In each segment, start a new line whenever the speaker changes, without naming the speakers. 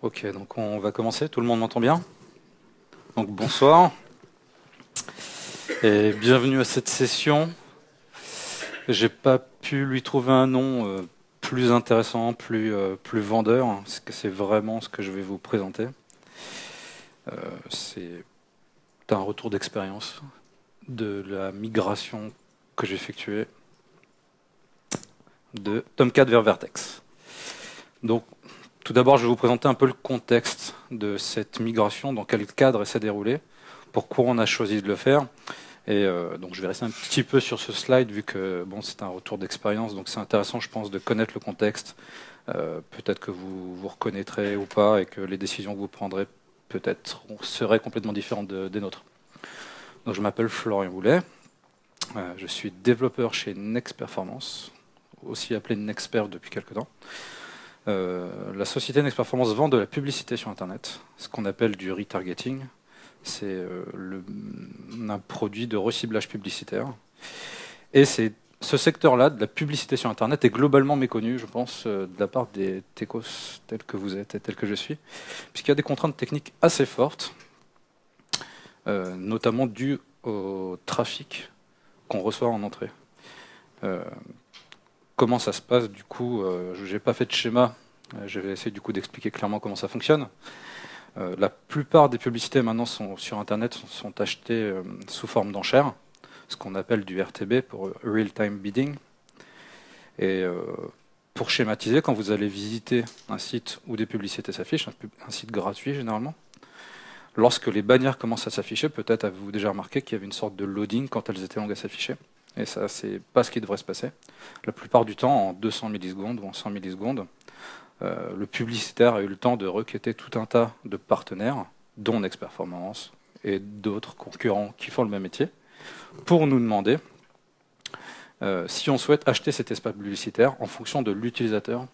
Ok, donc on va commencer. Tout le monde m'entend bien? Donc bonsoir et bienvenue à cette session. J'ai pas pu lui trouver un nom plus intéressant, plus vendeur, parce que c'est vraiment ce que je vais vous présenter. C'est un retour d'expérience de la migration que j'ai effectuée de Tomcat vers Vertex. Donc tout d'abord, je vais vous présenter un peu le contexte de cette migration, dans quel cadre elle s'est déroulée, pourquoi on a choisi de le faire. Et donc je vais rester un petit peu sur ce slide vu que bon, c'est un retour d'expérience, donc c'est intéressant je pense de connaître le contexte. Peut-être que vous vous reconnaîtrez ou pas et que les décisions que vous prendrez peut-être seraient complètement différentes des nôtres. Donc je m'appelle Florian Boulet, je suis développeur chez Next Performance, aussi appelé Nextperf depuis quelques temps. La société Next Performance vend de la publicité sur Internet, ce qu'on appelle du retargeting. C'est un produit de reciblage publicitaire. Et c'est ce secteur-là, de la publicité sur Internet, est globalement méconnu, je pense, de la part des techos tels que vous êtes et tels que je suis, puisqu'il y a des contraintes techniques assez fortes, notamment dues au trafic qu'on reçoit en entrée. Comment ça se passe du coup? Je n'ai pas fait de schéma, je vais essayer du coup d'expliquer clairement comment ça fonctionne. La plupart des publicités maintenant sur Internet sont achetées sous forme d'enchères, ce qu'on appelle du RTB pour Real-Time Bidding. Et pour schématiser, quand vous allez visiter un site où des publicités s'affichent, un site gratuit généralement, lorsque les bannières commencent à s'afficher, peut-être avez-vous déjà remarqué qu'il y avait une sorte de loading quand elles étaient longues à s'afficher. Et ça, c'est pas ce qui devrait se passer. La plupart du temps, en 200 millisecondes ou en 100 millisecondes, le publicitaire a eu le temps de requêter tout un tas de partenaires, dont Next Performance et d'autres concurrents qui font le même métier, pour nous demander si on souhaite acheter cet espace publicitaire en fonction de l'utilisateur,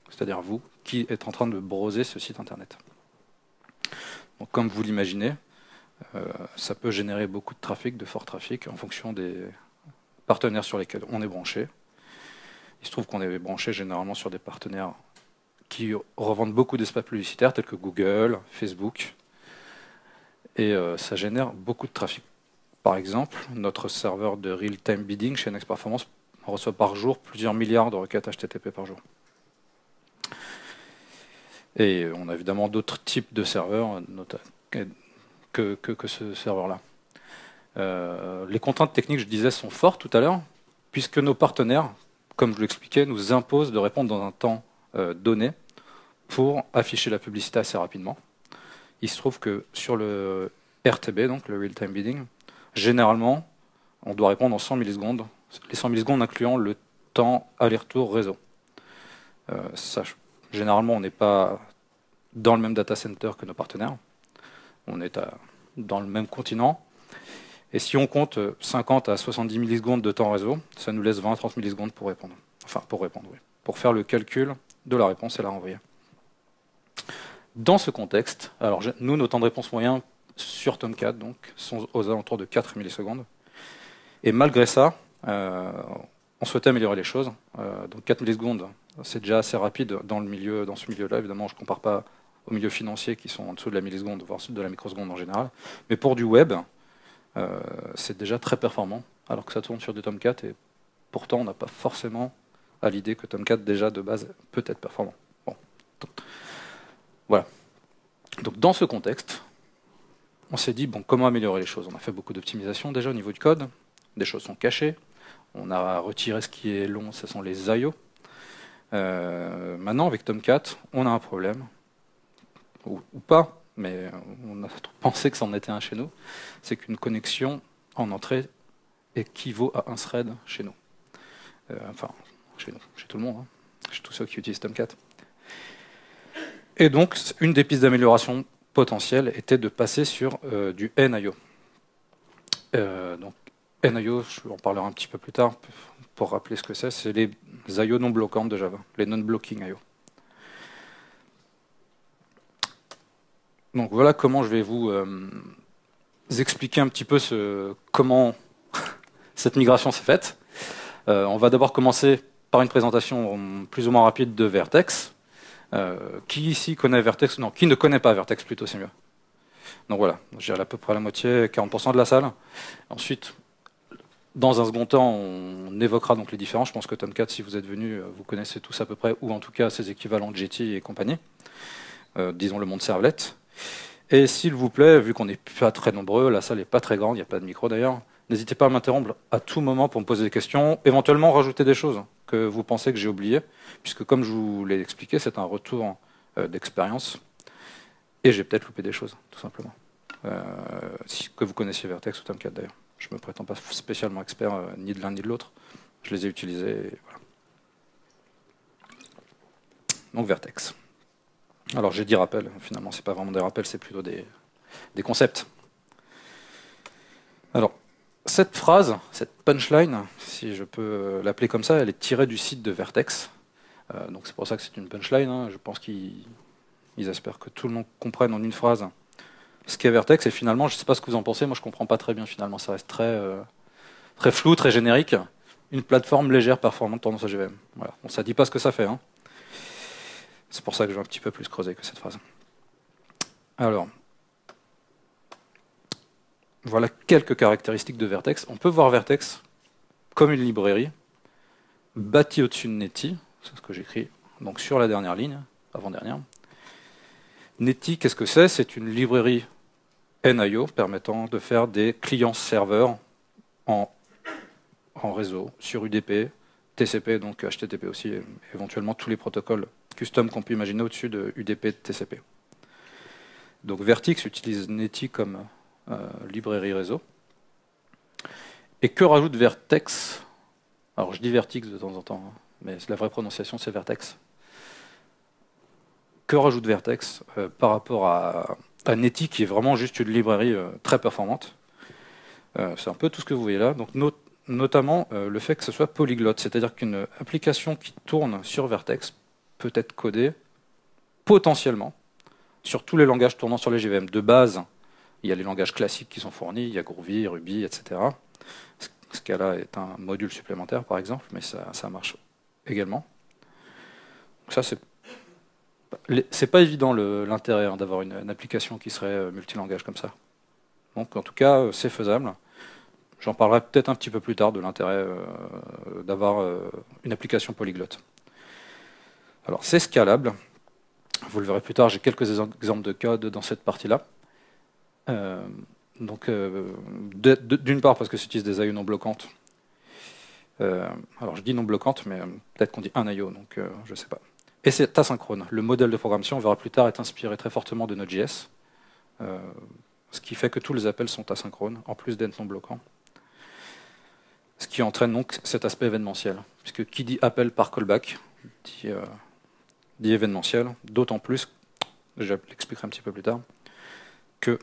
c'est-à-dire vous, qui êtes en train de browser ce site internet. Donc, comme vous l'imaginez, ça peut générer beaucoup de trafic, de fort trafic, en fonction des partenaires sur lesquels on est branché. Il se trouve qu'on est branché généralement sur des partenaires qui revendent beaucoup d'espaces publicitaires tels que Google, Facebook, et ça génère beaucoup de trafic. Par exemple, notre serveur de real-time bidding chez Next Performance reçoit par jour plusieurs milliards de requêtes HTTP par jour. Et on a évidemment d'autres types de serveurs que ce serveur-là. Les contraintes techniques, je disais, sont fortes tout à l'heure, puisque nos partenaires, comme je l'expliquais, nous imposent de répondre dans un temps donné pour afficher la publicité assez rapidement. Il se trouve que sur le RTB, donc le Real-Time Bidding, généralement, on doit répondre en 100 millisecondes, les 100 millisecondes incluant le temps aller-retour réseau. Généralement, on n'est pas dans le même data center que nos partenaires, on est dans le même continent, et si on compte 50 à 70 millisecondes de temps réseau, ça nous laisse 20 à 30 millisecondes pour répondre. Enfin, oui. Pour faire le calcul de la réponse et la renvoyer. Dans ce contexte, alors nous, nos temps de réponse moyens sur Tomcat donc, sont aux alentours de 4 millisecondes. Et malgré ça, on souhaitait améliorer les choses. Donc 4 millisecondes, c'est déjà assez rapide dans ce milieu-là. Évidemment, je ne compare pas aux milieux financiers qui sont en dessous de la milliseconde, voire de la microseconde en général. Mais pour du web, c'est déjà très performant, alors que ça tourne sur du Tomcat. Et pourtant, on n'a pas forcément à l'idée que Tomcat, déjà de base, peut être performant. Bon. Voilà. Donc dans ce contexte, on s'est dit, bon, comment améliorer les choses? On a fait beaucoup d'optimisation déjà au niveau du code, des choses sont cachées, on a retiré ce qui est long, ce sont les IO. Maintenant, avec Tomcat, on a un problème, ou pas, mais on a pensé que c'en était un chez nous, c'est qu'une connexion en entrée équivaut à un thread chez nous. Enfin, chez nous, chez tout le monde, hein, chez tous ceux qui utilisent Tomcat. Et donc, une des pistes d'amélioration potentielle était de passer sur du NIO. Donc, NIO, je vais en parler un petit peu plus tard pour rappeler ce que c'est les IO non bloquantes de Java, les non-blocking IO. Donc voilà comment je vais vous expliquer un petit peu comment cette migration s'est faite. On va d'abord commencer par une présentation plus ou moins rapide de Vertex. Qui ici connaît Vertex? Non, qui ne connaît pas Vertex plutôt, c'est mieux. Donc voilà, j'ai à peu près la moitié, 40% de la salle. Ensuite, dans un second temps, on évoquera donc les différents. Je pense que Tomcat, si vous êtes venu, vous connaissez tous à peu près, ou en tout cas ses équivalents de GT et compagnie. Disons le monde servlet. Et s'il vous plaît, vu qu'on n'est pas très nombreux, la salle n'est pas très grande, il n'y a pas de micro d'ailleurs, n'hésitez pas à m'interrompre à tout moment pour me poser des questions, éventuellement rajouter des choses que vous pensez que j'ai oubliées, puisque comme je vous l'ai expliqué, c'est un retour d'expérience, et j'ai peut-être loupé des choses, tout simplement. Que vous connaissiez Vertex ou Tomcat d'ailleurs. Je ne me prétends pas spécialement expert ni de l'un ni de l'autre, je les ai utilisés, et voilà. Donc Vertex. Alors j'ai dit rappel, finalement c'est pas vraiment des rappels, c'est plutôt des concepts. Alors, cette phrase, cette punchline, si je peux l'appeler comme ça, elle est tirée du site de Vertex. Donc c'est pour ça que c'est une punchline, hein. Je pense qu'ils espèrent que tout le monde comprenne en une phrase ce qu'est Vertex, et finalement, je ne sais pas ce que vous en pensez, moi je comprends pas très bien finalement, ça reste très flou, très générique. Une plateforme légère, performante, tendance AGVM. Voilà. Bon, ça dit pas ce que ça fait, hein. C'est pour ça que je vais un petit peu plus creuser que cette phrase. Alors, voilà quelques caractéristiques de Vertex. On peut voir Vertex comme une librairie bâtie au-dessus de Netty, c'est ce que j'écris donc sur la dernière ligne, avant-dernière. Netty, qu'est-ce que c'est? C'est une librairie NIO permettant de faire des clients-serveurs en réseau, sur UDP, TCP, donc HTTP aussi, et éventuellement tous les protocoles custom qu'on peut imaginer au-dessus de UDP et de TCP. Donc Vertex utilise Netty comme librairie réseau. Et que rajoute Vertex? Alors je dis Vertex de temps en temps, hein, mais la vraie prononciation c'est Vertex. Que rajoute Vertex par rapport à Netty, qui est vraiment juste une librairie très performante? C'est un peu tout ce que vous voyez là. Donc notamment le fait que ce soit polyglotte, c'est-à-dire qu'une application qui tourne sur Vertex peut être codée potentiellement sur tous les langages tournant sur les JVM. De base, il y a les langages classiques qui sont fournis, il y a Groovy, Ruby, etc. Scala est un module supplémentaire, par exemple, mais ça marche également. Donc ça, c'est pas évident l'intérêt hein, d'avoir une application qui serait multilangage comme ça. Donc en tout cas, c'est faisable. J'en parlerai peut-être un petit peu plus tard de l'intérêt d'avoir une application polyglotte. Alors c'est scalable. Vous le verrez plus tard, j'ai quelques exemples de code dans cette partie-là. D'une part parce que j'utilise des IO non bloquantes. Alors je dis non bloquantes, mais peut-être qu'on dit un IO, donc je ne sais pas. Et c'est asynchrone. Le modèle de programmation, on verra plus tard, est inspiré très fortement de Node.js, ce qui fait que tous les appels sont asynchrones, en plus d'être non bloquants. Ce qui entraîne donc cet aspect événementiel, puisque qui dit appel par callback dit événementiel, d'autant plus, je l'expliquerai un petit peu plus tard, qu'il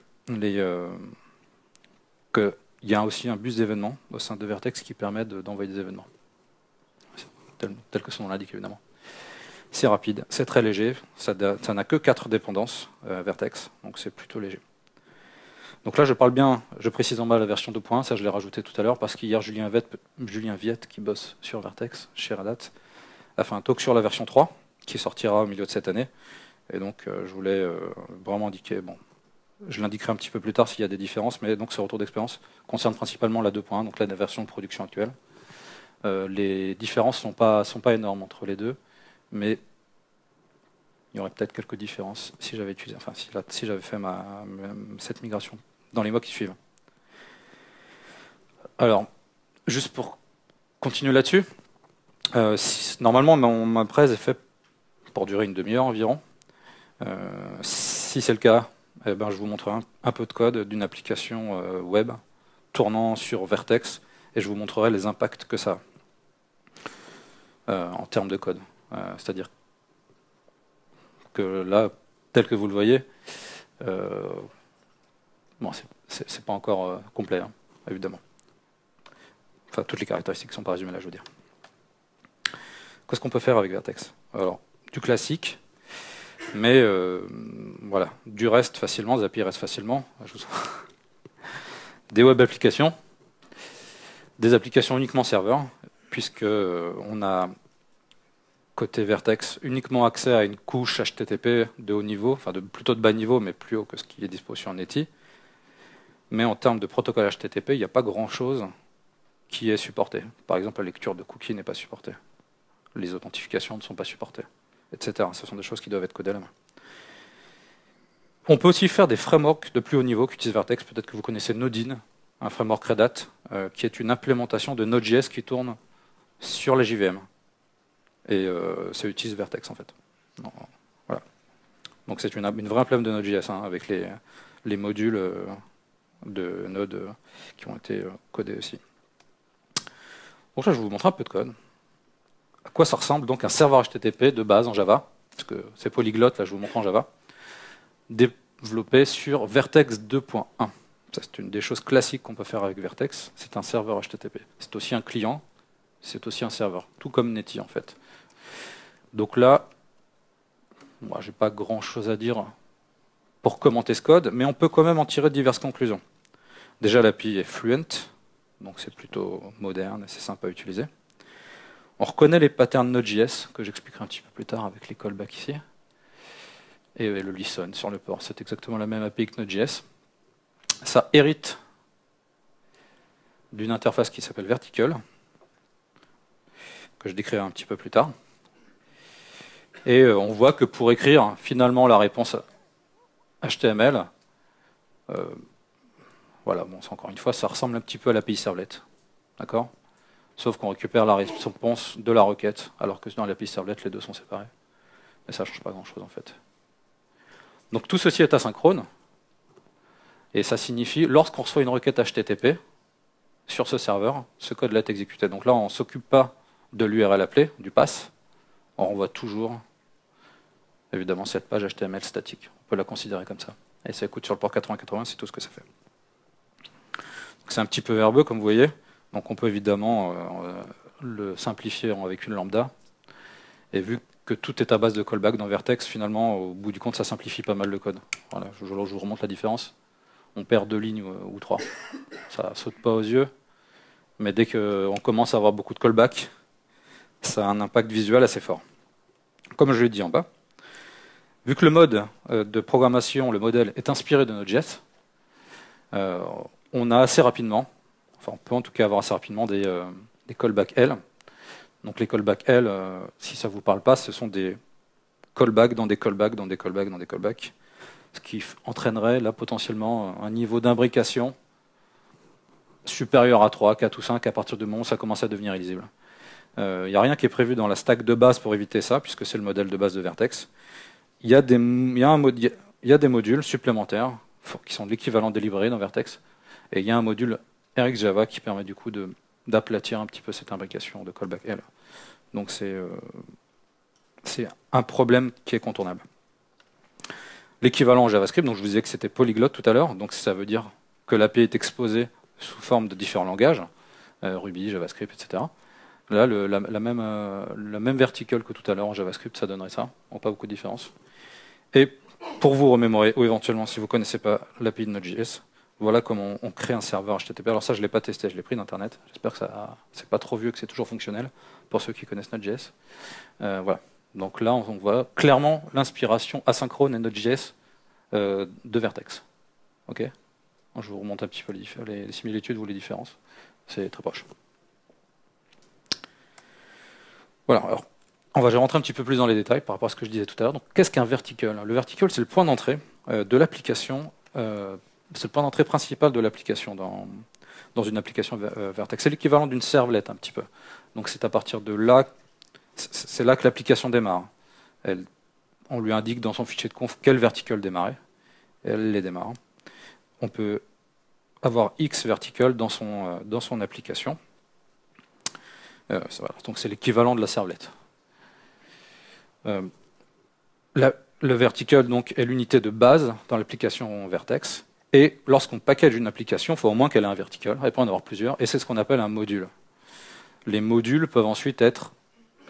y a aussi un bus d'événements au sein de Vertex qui permet d'envoyer des événements, tel que son nom l'indique évidemment. C'est rapide, c'est très léger, ça n'a que 4 dépendances Vertex, donc c'est plutôt léger. Donc là, je précise en bas la version 2.1, ça je l'ai rajouté tout à l'heure, parce qu'hier, Julien Viette, qui bosse sur Vertex, chez Red Hat, a fait un talk sur la version 3, qui sortira au milieu de cette année. Et donc, je voulais vraiment indiquer, bon, je l'indiquerai un petit peu plus tard s'il y a des différences, mais donc ce retour d'expérience concerne principalement la 2.1, donc la version de production actuelle. Les différences ne sont pas énormes entre les deux, mais il y aurait peut-être quelques différences si j'avais utilisé, enfin si j'avais fait cette migration dans les mois qui suivent. Alors, juste pour continuer là-dessus, normalement ma presse est faite pour durer une demi-heure environ. Si c'est le cas, eh ben, je vous montrerai un peu de code d'une application web tournant sur Vertex et je vous montrerai les impacts que ça a en termes de code. C'est-à-dire que là, tel que vous le voyez, bon, c'est pas encore complet, hein, évidemment. Enfin, toutes les caractéristiques ne sont pas résumées là, je veux dire. Qu'est-ce qu'on peut faire avec Vertex? Alors, du classique, mais voilà, du REST facilement, Zapier reste facilement. Des web applications, des applications uniquement serveurs, puisque on a côté Vertex, uniquement accès à une couche HTTP de haut niveau, enfin plutôt de bas niveau, mais plus haut que ce qui est dispo sur Netty. Mais en termes de protocole HTTP, il n'y a pas grand-chose qui est supporté. Par exemple, la lecture de cookies n'est pas supportée. Les authentifications ne sont pas supportées, etc. Ce sont des choses qui doivent être codées à la main. On peut aussi faire des frameworks de plus haut niveau qu'utilisent Vertex. Peut-être que vous connaissez Nodin, un framework Red Hat, qui est une implémentation de Node.js qui tourne sur les JVM. Et ça utilise Vertex en fait. Voilà. Donc c'est une vraie implémentation de Node.js avec les modules de Node qui ont été codés aussi. Donc là, je vais vous montrer un peu de code. À quoi ça ressemble donc un serveur HTTP de base en Java, parce que c'est polyglotte, là je vous montre en Java, développé sur Vertex 2.1. Ça, c'est une des choses classiques qu'on peut faire avec Vertex. C'est un serveur HTTP. C'est aussi un client, c'est aussi un serveur, tout comme Netty en fait. Donc là, moi, j'ai pas grand chose à dire pour commenter ce code, mais on peut quand même en tirer diverses conclusions. Déjà, l'API est fluent, donc c'est plutôt moderne et c'est sympa à utiliser. On reconnaît les patterns Node.js, que j'expliquerai un petit peu plus tard avec les callbacks ici. Et le listen sur le port, c'est exactement la même API que Node.js. Ça hérite d'une interface qui s'appelle Vertical, que je décrirai un petit peu plus tard. Et on voit que pour écrire finalement la réponse HTML, voilà, bon, encore une fois, ça ressemble un petit peu à l'API Servlet. D'accord ? Sauf qu'on récupère la réponse de la requête, alors que dans l'API Servlet, les deux sont séparés. Et ça ne change pas grand-chose en fait. Donc tout ceci est asynchrone. Et ça signifie, lorsqu'on reçoit une requête HTTP sur ce serveur, ce code-là est exécuté. Donc là, on ne s'occupe pas de l'URL appelée, du pass. On renvoie toujours, évidemment, cette page HTML statique. On peut la considérer comme ça. Et ça écoute sur le port 8080, c'est tout ce que ça fait. C'est un petit peu verbeux, comme vous voyez. Donc on peut évidemment le simplifier avec une lambda. Et vu que tout est à base de callback dans Vertex, finalement, au bout du compte, ça simplifie pas mal le code. Voilà, je vous remonte la différence. On perd 2 lignes ou 3. Ça saute pas aux yeux. Mais dès qu'on commence à avoir beaucoup de callback, ça a un impact visuel assez fort. Comme je l'ai dit en bas, vu que le mode de programmation, le modèle, est inspiré de Node.js, on a assez rapidement, enfin on peut en tout cas avoir assez rapidement des callbacks L. Donc les callbacks L, si ça ne vous parle pas, ce sont des callbacks dans des callbacks dans des callbacks dans des callbacks, ce qui entraînerait là potentiellement un niveau d'imbrication supérieur à 3, 4 ou 5 à partir du moment où ça commence à devenir illisible. Il n'y a rien qui est prévu dans la stack de base pour éviter ça, puisque c'est le modèle de base de Vertex. Il y a des modules supplémentaires qui sont l'équivalent des librairies dans Vertex. Et il y a un module RxJava qui permet du coup d'aplatir un petit peu cette imbrication de callback L. Donc c'est un problème qui est contournable. L'équivalent en JavaScript, donc je vous disais que c'était polyglotte tout à l'heure, donc ça veut dire que l'API est exposée sous forme de différents langages, Ruby, JavaScript, etc. Là, la même vertical que tout à l'heure en JavaScript, ça donnerait ça, pas beaucoup de différence. Et pour vous remémorer, ou éventuellement si vous ne connaissez pas l'API de Node.js, voilà comment on crée un serveur HTTP. Alors ça, je ne l'ai pas testé, je l'ai pris d'Internet. J'espère que c'est pas trop vieux, que c'est toujours fonctionnel, pour ceux qui connaissent Node.js. Voilà. Donc là, on voit clairement l'inspiration asynchrone et Node.js de Vertex. Ok ? Je vous remonte un petit peu les similitudes ou les différences. C'est très proche. Voilà, alors, on va rentrer un petit peu plus dans les détails par rapport à ce que je disais tout à l'heure. Donc, qu'est-ce qu'un vertical ? Le vertical, c'est le point d'entrée de l'application. C'est le point d'entrée principal de l'application dans une application Vertex. C'est l'équivalent d'une servlet un petit peu. Donc, c'est à partir de là, c'est là que l'application démarre. On lui indique dans son fichier de conf quel vertical démarrer. Et elle les démarre. On peut avoir X vertical dans son application. Voilà. Donc c'est l'équivalent de la servlette. Le vertical donc, est l'unité de base dans l'application Vertex. Et lorsqu'on package une application, il faut au moins qu'elle ait un vertical. Il peut en avoir plusieurs. Et c'est ce qu'on appelle un module. Les modules peuvent ensuite être...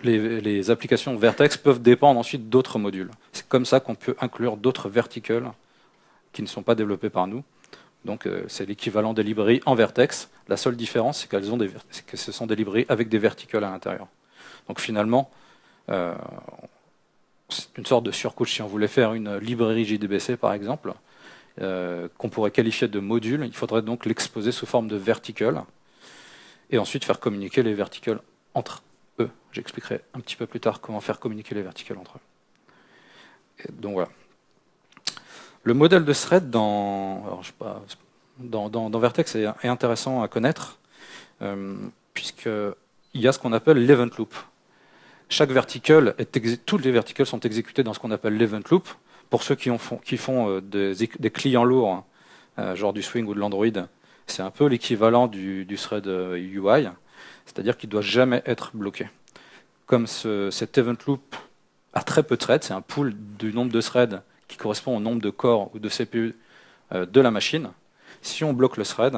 Les applications Vertex peuvent dépendre ensuite d'autres modules. C'est comme ça qu'on peut inclure d'autres verticals qui ne sont pas développés par nous. Donc c'est l'équivalent des librairies en Vertex. La seule différence, c'est que ce sont des librairies avec des verticals à l'intérieur. Donc finalement, Euh, c'est une sorte de surcouche. Si on voulait faire une librairie JDBC, par exemple, qu'on pourrait qualifier de module, il faudrait donc l'exposer sous forme de verticle, et ensuite faire communiquer les verticles entre eux. J'expliquerai un petit peu plus tard comment faire communiquer les verticles entre eux. Et donc voilà. Le modèle de thread dans Vertex est intéressant à connaître, puisqu'il y a ce qu'on appelle l'event loop. Chaque verticle tous les verticles sont exécutés dans ce qu'on appelle l'event loop. Pour ceux qui font des clients lourds, genre du Swing ou de l'Android, c'est un peu l'équivalent du thread UI, c'est-à-dire qu'il ne doit jamais être bloqué. Comme cet event loop a très peu de threads, c'est un pool du nombre de threads qui correspond au nombre de corps ou de CPU de la machine. Si on bloque le thread,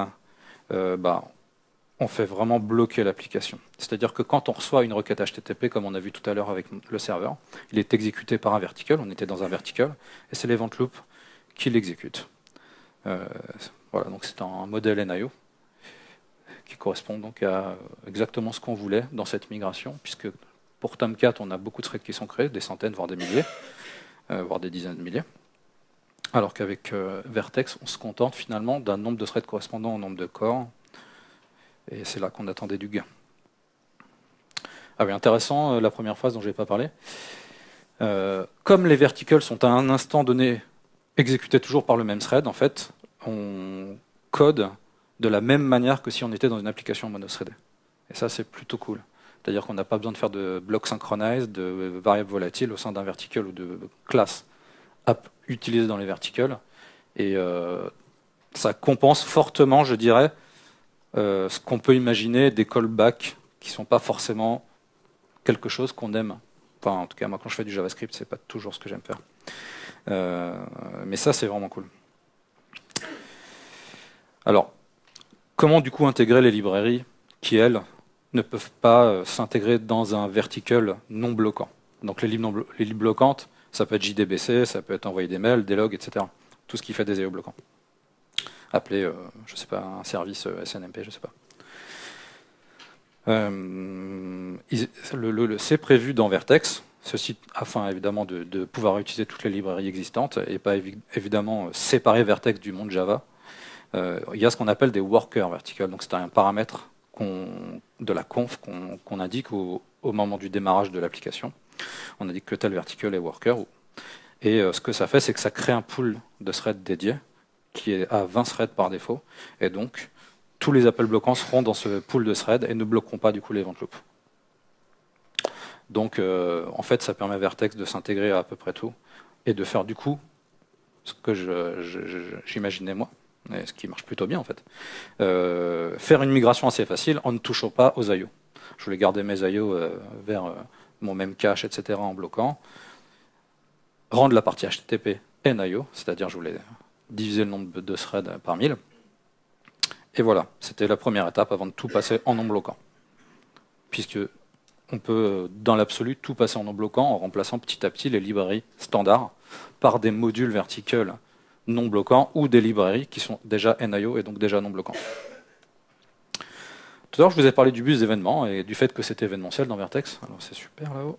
on fait vraiment bloquer l'application. C'est-à-dire que quand on reçoit une requête HTTP, comme on a vu tout à l'heure avec le serveur, il est exécuté par un verticle, on était dans un verticle, et c'est l'event loop qui l'exécute. Voilà, donc c'est un modèle NIO qui correspond donc à exactement ce qu'on voulait dans cette migration, puisque pour Tomcat, on a beaucoup de threads qui sont créés, des centaines, voire des milliers, voire des dizaines de milliers. Alors qu'avec Vertex, on se contente finalement d'un nombre de threads correspondant au nombre de corps, et c'est là qu'on attendait du gain. Ah oui, intéressant, la première phrase dont je n'ai pas parlé. Comme les verticles sont à un instant donné exécutés toujours par le même thread, en fait, on code de la même manière que si on était dans une application monothreadée. Et ça, c'est plutôt cool. C'est-à-dire qu'on n'a pas besoin de faire de blocs synchronized, de variables volatiles au sein d'un verticle ou de classes app utilisées dans les verticles. Et ça compense fortement, je dirais, ce qu'on peut imaginer des callbacks qui ne sont pas forcément quelque chose qu'on aime. Enfin, en tout cas, moi, quand je fais du JavaScript, c'est pas toujours ce que j'aime faire. Mais ça, c'est vraiment cool. Alors, comment du coup intégrer les librairies qui, elles, ne peuvent pas s'intégrer dans un verticle non bloquant? Donc les libres bloquantes, ça peut être JDBC, ça peut être envoyer des mails, des logs, etc. Tout ce qui fait des IO bloquants. Appeler, je sais pas, un service SNMP, je sais pas. C'est prévu dans Vertex, ceci afin évidemment de pouvoir utiliser toutes les librairies existantes et pas évidemment séparer Vertex du monde Java. Il y a ce qu'on appelle des workers verticals, donc c'est un paramètre de la conf qu'on indique au moment du démarrage de l'application. On indique que tel vertical est worker. Et ce que ça fait, c'est que ça crée un pool de threads dédiés qui est à 20 threads par défaut. Et donc, tous les appels bloquants seront dans ce pool de threads et ne bloqueront pas du coup les event loops. Donc, en fait, ça permet à Vertex de s'intégrer à peu près tout et de faire du coup ce que j'imaginais moi, et ce qui marche plutôt bien en fait. Faire une migration assez facile en ne touchant pas aux IO. Je voulais garder mes IO vers mon même cache, etc. en bloquant. Rendre la partie HTTP NIO, c'est-à-dire je voulais diviser le nombre de threads par 1000. Et voilà, c'était la première étape avant de tout passer en non bloquant. Puisque on peut, dans l'absolu, tout passer en non bloquant en remplaçant petit à petit les librairies standards par des modules verticles non bloquants ou des librairies qui sont déjà NIO et donc déjà non bloquants. Tout à l'heure, je vous ai parlé du bus d'événements et du fait que c'était événementiel dans Vertex. Alors c'est super là-haut.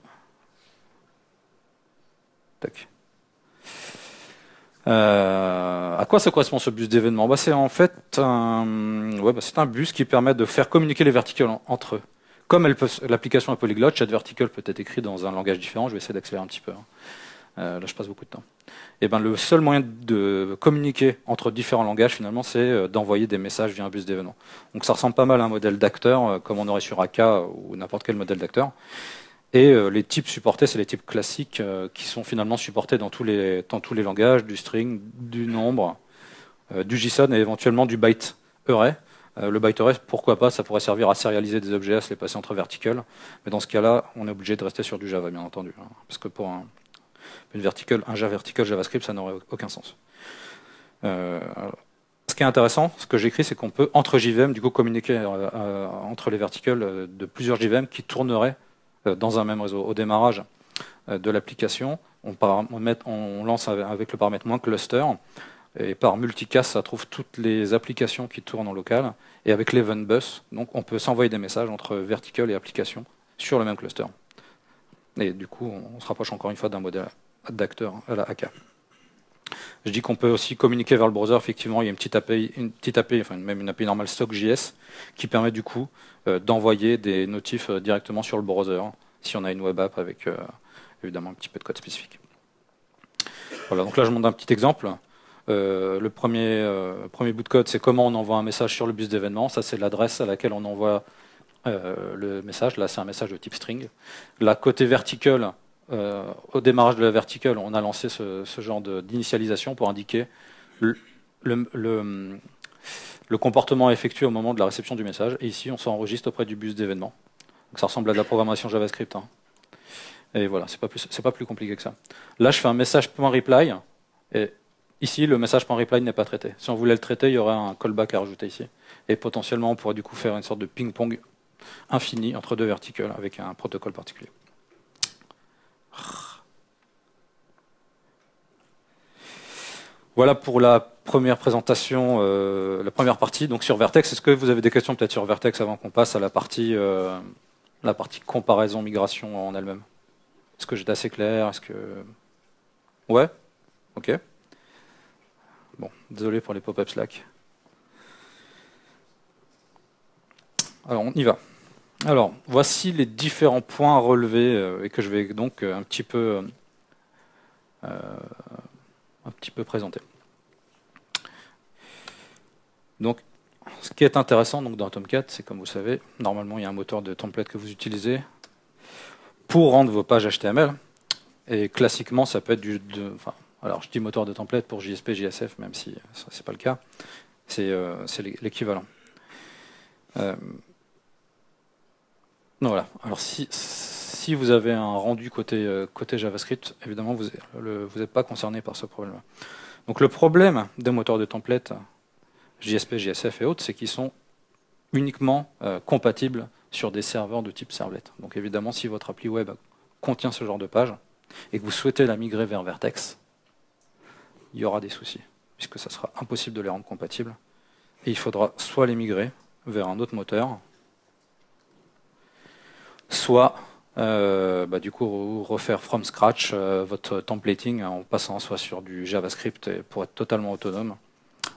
Tac. À quoi ça correspond ce bus d'événements? C'est en fait c'est un bus qui permet de faire communiquer les verticles entre eux. Comme l'application est polyglotte, chaque verticle peut être écrit dans un langage différent. Je vais essayer d'accélérer un petit peu. Là, je passe beaucoup de temps. Et le seul moyen de communiquer entre différents langages, finalement, c'est d'envoyer des messages via un bus d'événements. Donc ça ressemble pas mal à un modèle d'acteur, comme on aurait sur AK ou n'importe quel modèle d'acteur. Et les types supportés, c'est les types classiques qui sont finalement supportés dans tous les langages, du string, du nombre, du JSON et éventuellement du byte array. Le byte array, pourquoi pas, ça pourrait servir à serialiser des objets, à se les passer entre verticles. Mais dans ce cas-là, on est obligé de rester sur du Java, bien entendu. Parce que pour un vertical JavaScript, ça n'aurait aucun sens. Ce qui est intéressant, ce que j'écris, c'est qu'on peut, entre JVM, du coup, communiquer entre les verticles de plusieurs JVM qui tourneraient dans un même réseau. Au démarrage de l'application, on lance avec le paramètre -cluster, et par multicast, ça trouve toutes les applications qui tournent en local, et avec l'event bus, donc on peut s'envoyer des messages entre vertical et application sur le même cluster. Et du coup, on se rapproche encore une fois d'un modèle d'acteur à la AK. Je dis qu'on peut aussi communiquer vers le browser. Effectivement, il y a une petite API, enfin même une API normale StockJS, qui permet du coup d'envoyer des notifs directement sur le browser, si on a une web app avec évidemment un petit peu de code spécifique. Voilà, donc là je montre un petit exemple. Le premier bout de code, c'est comment on envoie un message sur le bus d'événement. Ça, c'est l'adresse à laquelle on envoie le message. Là, c'est un message de type string. Là, côté vertical, au démarrage de la vertical, on a lancé ce genre d'initialisation pour indiquer le, le, le comportement effectué au moment de la réception du message. Et ici, on s'enregistre auprès du bus d'événement. Donc ça ressemble à de la programmation JavaScript, hein. Et voilà, c'est pas plus compliqué que ça. Là, je fais un message.reply. Et ici, le message.reply n'est pas traité. Si on voulait le traiter, il y aurait un callback à rajouter ici. Et potentiellement, on pourrait du coup faire une sorte de ping-pong infini entre deux verticals avec un protocole particulier. Voilà pour la première présentation, la première partie. Donc sur Vertex, est-ce que vous avez des questions peut-être sur Vertex avant qu'on passe à la partie comparaison migration en elle-même? Est-ce que j'étais assez clair? Est-ce que ouais? Ok. Bon, désolé pour les pop-up Slack. Alors on y va. Alors voici les différents points à relever et que je vais donc un petit peu présenter. Donc, ce qui est intéressant donc, dans Tomcat, c'est comme vous savez, normalement il y a un moteur de template que vous utilisez pour rendre vos pages HTML. Et classiquement, ça peut être alors je dis moteur de template pour JSP, JSF, même si ce n'est pas le cas. C'est l'équivalent. Voilà. Alors si vous avez un rendu côté JavaScript, évidemment, vous n'êtes pas concerné par ce problème-là. Donc le problème des moteurs de template JSP, JSF et autres, c'est qu'ils sont uniquement compatibles sur des serveurs de type servlet. Donc évidemment, si votre appli web contient ce genre de page et que vous souhaitez la migrer vers Vertex, il y aura des soucis, puisque ça sera impossible de les rendre compatibles. Et il faudra soit les migrer vers un autre moteur, soit du coup refaire from scratch votre templating en passant soit sur du JavaScript pour être totalement autonome,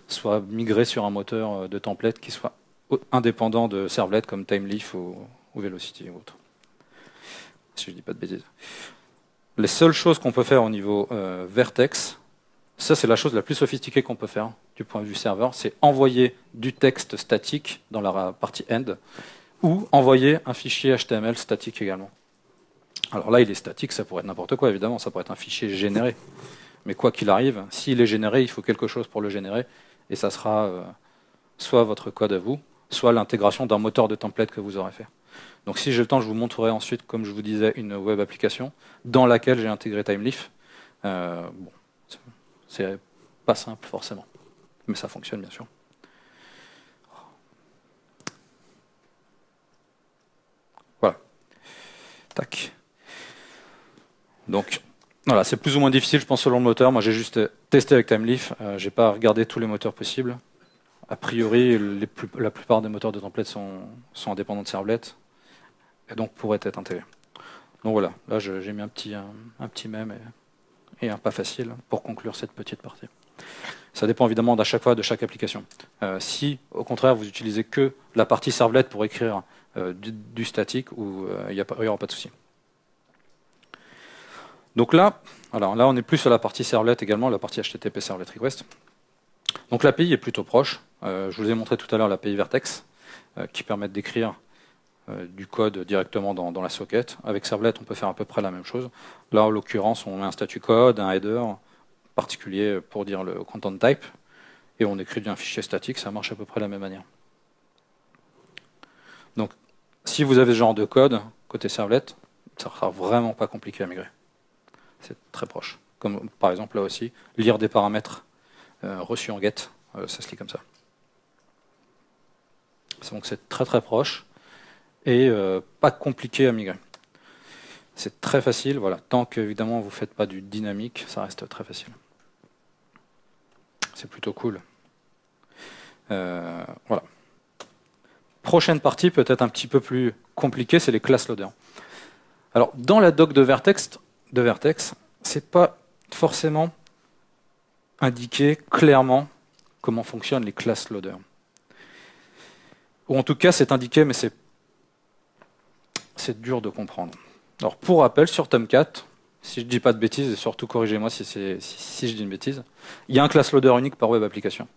soit migrer sur un moteur de template qui soit indépendant de servlet comme Timeleaf ou Velocity ou autre. Si je dis pas de bêtises. Les seules choses qu'on peut faire au niveau Vertex, ça c'est la chose la plus sophistiquée qu'on peut faire du point de vue serveur, c'est envoyer du texte statique dans la partie end ou envoyer un fichier HTML statique également. Alors là, il est statique, ça pourrait être n'importe quoi, évidemment, ça pourrait être un fichier généré. Mais quoi qu'il arrive, s'il est généré, il faut quelque chose pour le générer, et ça sera soit votre code à vous, soit l'intégration d'un moteur de template que vous aurez fait. Donc si j'ai le temps, je vous montrerai ensuite, comme je vous disais, une web application dans laquelle j'ai intégré Timeleaf. Bon, c'est pas simple forcément, mais ça fonctionne bien sûr. Voilà. Tac. Donc, voilà, c'est plus ou moins difficile, je pense, selon le moteur. Moi, j'ai juste testé avec Timeleaf. J'ai pas regardé tous les moteurs possibles. A priori, la plupart des moteurs de templates sont indépendants de servlet et donc pourraient être intégrés. Donc voilà, là, j'ai mis un petit mème et un pas facile pour conclure cette petite partie. Ça dépend évidemment d'à chaque fois de chaque application. Si, au contraire, vous utilisez que la partie servlet pour écrire du statique, il n'y aura pas de souci. Donc là, on est plus sur la partie servlet également, la partie HTTP Servlet Request. Donc l'API est plutôt proche. Je vous ai montré tout à l'heure l'API Vertex, qui permet d'écrire du code directement dans la socket. Avec Servlet, on peut faire à peu près la même chose. Là, en l'occurrence, on met un statut code, un header particulier pour dire le content type, et on écrit un fichier statique, ça marche à peu près de la même manière. Donc, si vous avez ce genre de code, côté Servlet, ça ne sera vraiment pas compliqué à migrer. C'est très proche. Comme par exemple là aussi, lire des paramètres reçus en get, ça se lit comme ça. Donc c'est très très proche et pas compliqué à migrer. C'est très facile, voilà. Tant que évidemment vous ne faites pas du dynamique, ça reste très facile. C'est plutôt cool. Voilà. Prochaine partie, peut-être un petit peu plus compliquée, c'est les class loaders. Alors, dans la doc de Vertex, c'est pas forcément indiqué clairement comment fonctionnent les class loaders. Ou en tout cas, c'est indiqué, mais c'est dur de comprendre. Alors, pour rappel, sur Tomcat, si je dis pas de bêtises, et surtout corrigez-moi si je dis une bêtise, il y a un class loader unique par web application.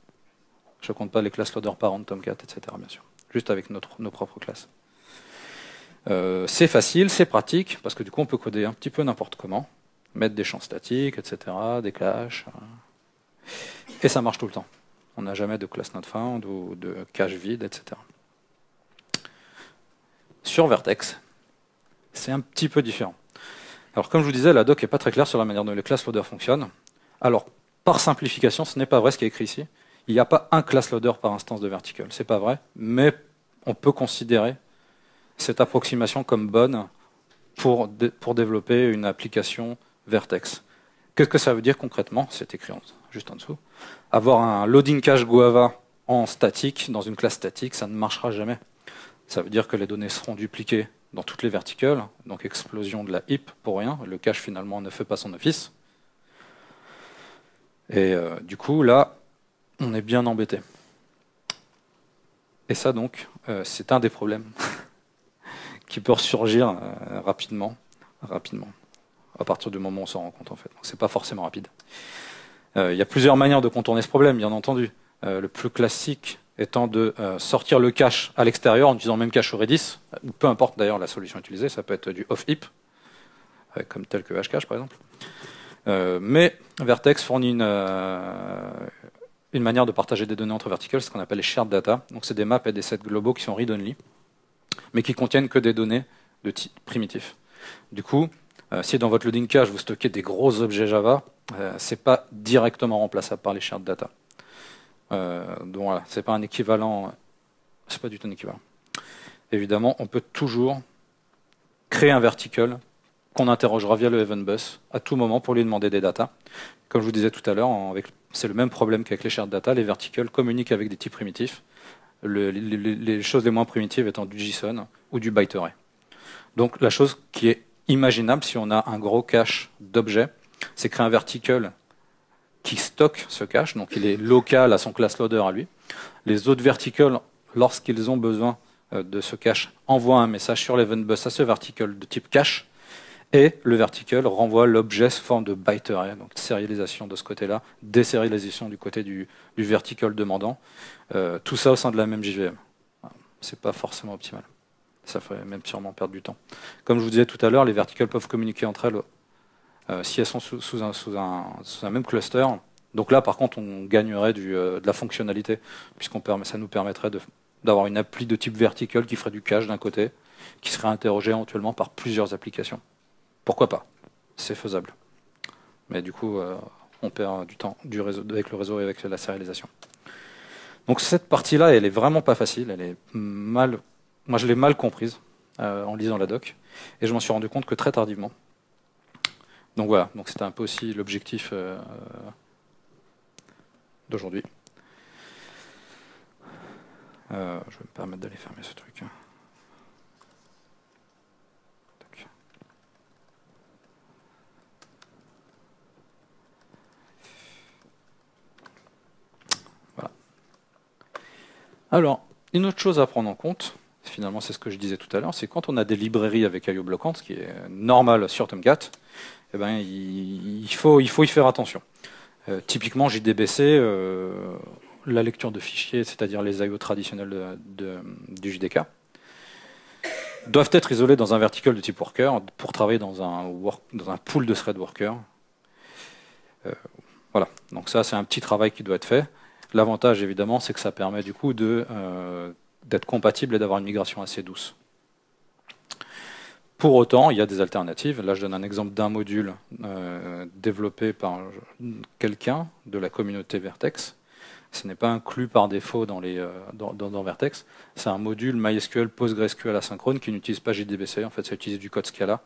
Je ne compte pas les class loaders parents de Tomcat, etc. bien sûr. Juste avec nos propres classes. C'est facile, c'est pratique, parce que du coup, on peut coder un petit peu n'importe comment, mettre des champs statiques, etc., des caches, et ça marche tout le temps. On n'a jamais de class not found ou de cache vide, etc. Sur Vertex, c'est un petit peu différent. Alors, comme je vous disais, la doc n'est pas très claire sur la manière dont les class loaders fonctionnent. Alors, par simplification, ce n'est pas vrai ce qui est écrit ici. Il n'y a pas un class loader par instance de Vertical. C'est pas vrai, mais on peut considérer cette approximation comme bonne pour développer une application Vertex. Qu'est-ce que ça veut dire concrètement? C'est écrit juste en dessous. Avoir un loading cache Guava en statique, dans une classe statique, ça ne marchera jamais. Ça veut dire que les données seront dupliquées dans toutes les verticales, donc explosion de la heap pour rien. Le cache finalement ne fait pas son office. Et du coup, là, on est bien embêté. Et ça donc, c'est un des problèmes qui peut ressurgir rapidement, à partir du moment où on s'en rend compte en fait. Donc c'est pas forcément rapide. Il y a plusieurs manières de contourner ce problème, bien entendu. Le plus classique étant de sortir le cache à l'extérieur en utilisant le même cache au Redis, ou peu importe d'ailleurs la solution utilisée, ça peut être du off-heap, comme tel que Hcache par exemple. Mais Vertex fournit une manière de partager des données entre verticals, ce qu'on appelle les shared data. Donc c'est des maps et des sets globaux qui sont read-only, mais qui contiennent que des données de type primitif. Du coup, si dans votre loading cache vous stockez des gros objets Java, c'est pas directement remplaçable par les shared data. Donc voilà, c'est pas un équivalent, c'est pas du tout un équivalent. Évidemment, on peut toujours créer un vertical qu'on interrogera via le event bus à tout moment pour lui demander des datas. Comme je vous disais tout à l'heure, c'est le même problème qu'avec les shared data, les verticals communiquent avec des types primitifs, les choses les moins primitives étant du JSON ou du byte array. Donc la chose qui est imaginable si on a un gros cache d'objets, c'est créer un vertical qui stocke ce cache, donc il est local à son class loader à lui. Les autres verticals, lorsqu'ils ont besoin de ce cache, envoient un message sur l'event bus à ce vertical de type cache, et le vertical renvoie l'objet sous forme de byte array, donc sérialisation de ce côté-là, désérialisation du côté du vertical demandant, tout ça au sein de la même JVM. C'est pas forcément optimal. Ça ferait même sûrement perdre du temps. Comme je vous disais tout à l'heure, les verticals peuvent communiquer entre elles si elles sont sous un même cluster. Donc là, par contre, on gagnerait de la fonctionnalité, ça nous permettrait d'avoir une appli de type vertical qui ferait du cache d'un côté, qui serait interrogée éventuellement par plusieurs applications. Pourquoi pas? C'est faisable. Mais du coup, on perd du temps avec le réseau et avec la sérialisation. Donc cette partie-là, elle est vraiment pas facile. Elle est mal. Moi, je l'ai mal comprise en lisant la doc, et je m'en suis rendu compte que très tardivement. Donc voilà. Donc c'était un peu aussi l'objectif d'aujourd'hui. Je vais me permettre d'aller fermer ce truc. Voilà. Alors, une autre chose à prendre en compte, finalement c'est ce que je disais tout à l'heure, c'est quand on a des librairies avec I/O bloquantes, ce qui est normal sur Tomcat, eh ben, il faut y faire attention. Typiquement JDBC, la lecture de fichiers, c'est-à-dire les I/O traditionnels du JDK, doivent être isolés dans un vertical de type worker pour travailler dans un pool de thread worker. Voilà, donc ça c'est un petit travail qui doit être fait. L'avantage évidemment c'est que ça permet du coup d'être compatible et d'avoir une migration assez douce. Pour autant, il y a des alternatives. Là je donne un exemple d'un module développé par quelqu'un de la communauté Vertex. Ce n'est pas inclus par défaut dans Vertex. C'est un module MySQL PostgreSQL asynchrone qui n'utilise pas JDBC. En fait, ça utilise du code Scala,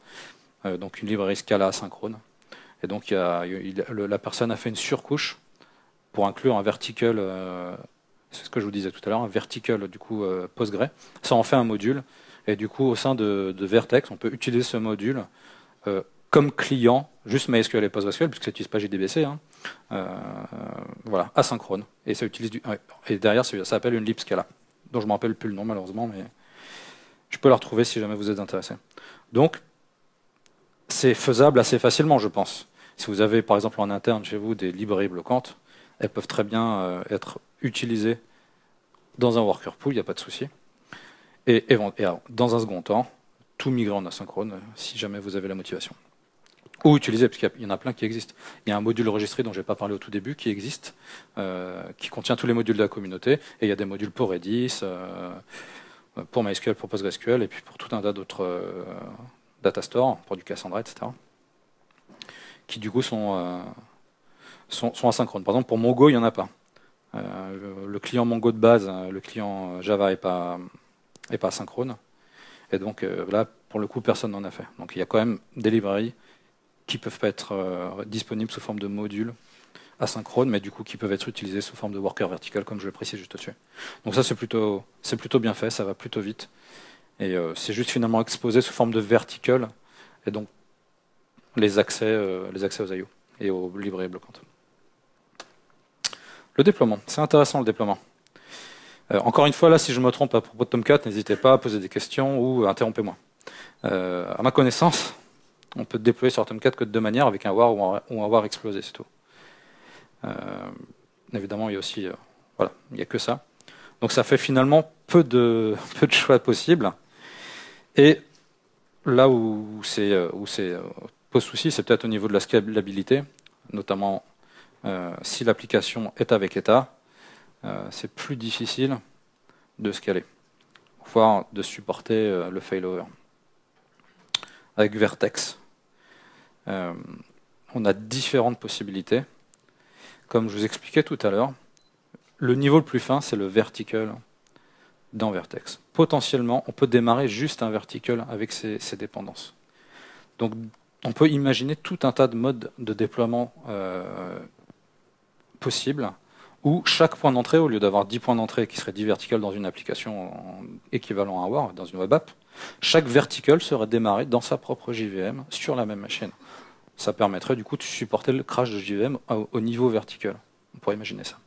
donc une librairie Scala asynchrone. Et donc, la personne a fait une surcouche pour inclure un vertical, c'est ce que je vous disais tout à l'heure, un vertical du coup Postgre. Ça en fait un module Et du coup, au sein de Vertex, on peut utiliser ce module comme client, juste MySQL et PostgreSQL, puisque ça n'utilise pas JDBC, hein, voilà, asynchrone. Et ça utilise et derrière, ça s'appelle une libscala, dont je ne me rappelle plus le nom malheureusement, mais je peux la retrouver si jamais vous êtes intéressé. Donc, c'est faisable assez facilement, je pense. Si vous avez, par exemple, en interne chez vous des librairies bloquantes, elles peuvent très bien être utilisées dans un worker pool, il n'y a pas de souci. Et alors, dans un second temps, tout migrer en asynchrone si jamais vous avez la motivation. Ou utiliser, parce qu'il y en a plein qui existent. Il y a un module registré dont je n'ai pas parlé au tout début qui existe, qui contient tous les modules de la communauté. Et il y a des modules pour Redis, pour MySQL, pour PostgreSQL, et puis pour tout un tas d'autres data stores, pour du Cassandra, etc. Qui du coup sont asynchrones. Par exemple, pour Mongo, il n'y en a pas. Le client Mongo de base, le client Java n'est pas asynchrone. Et donc là, pour le coup, personne n'en a fait. Donc il y a quand même des librairies qui peuvent pas être disponibles sous forme de modules asynchrones, mais du coup qui peuvent être utilisées sous forme de worker vertical, comme je le précise juste au-dessus. Donc ça, c'est plutôt bien fait, ça va plutôt vite. Et c'est juste finalement exposé sous forme de vertical, et donc les accès aux IO et aux librairies bloquantes. Le déploiement, c'est intéressant le déploiement. Encore une fois, là, si je me trompe à propos de Tomcat, n'hésitez pas à poser des questions ou interrompez-moi. À ma connaissance, on peut déployer sur Tomcat que de deux manières, avec un war ou un war explosé, c'est tout. Évidemment, il y a aussi, voilà, il n'y a que ça. Donc ça fait finalement peu de choix possibles. Et là où c'est pose souci, c'est peut-être au niveau de la scalabilité, notamment si l'application est avec état, c'est plus difficile de scaler, voire de supporter le failover. Avec Vertex, on a différentes possibilités. Comme je vous expliquais tout à l'heure, le niveau le plus fin, c'est le vertical dans Vertex. Potentiellement, on peut démarrer juste un vertical avec ses dépendances. Donc, on peut imaginer tout un tas de modes de déploiement possibles, où chaque point d'entrée, au lieu d'avoir 10 points d'entrée qui seraient 10 verticals dans une application équivalent à un WAR, dans une web app, chaque vertical serait démarré dans sa propre JVM sur la même machine. Ça permettrait du coup de supporter le crash de JVM au niveau vertical. On pourrait imaginer ça.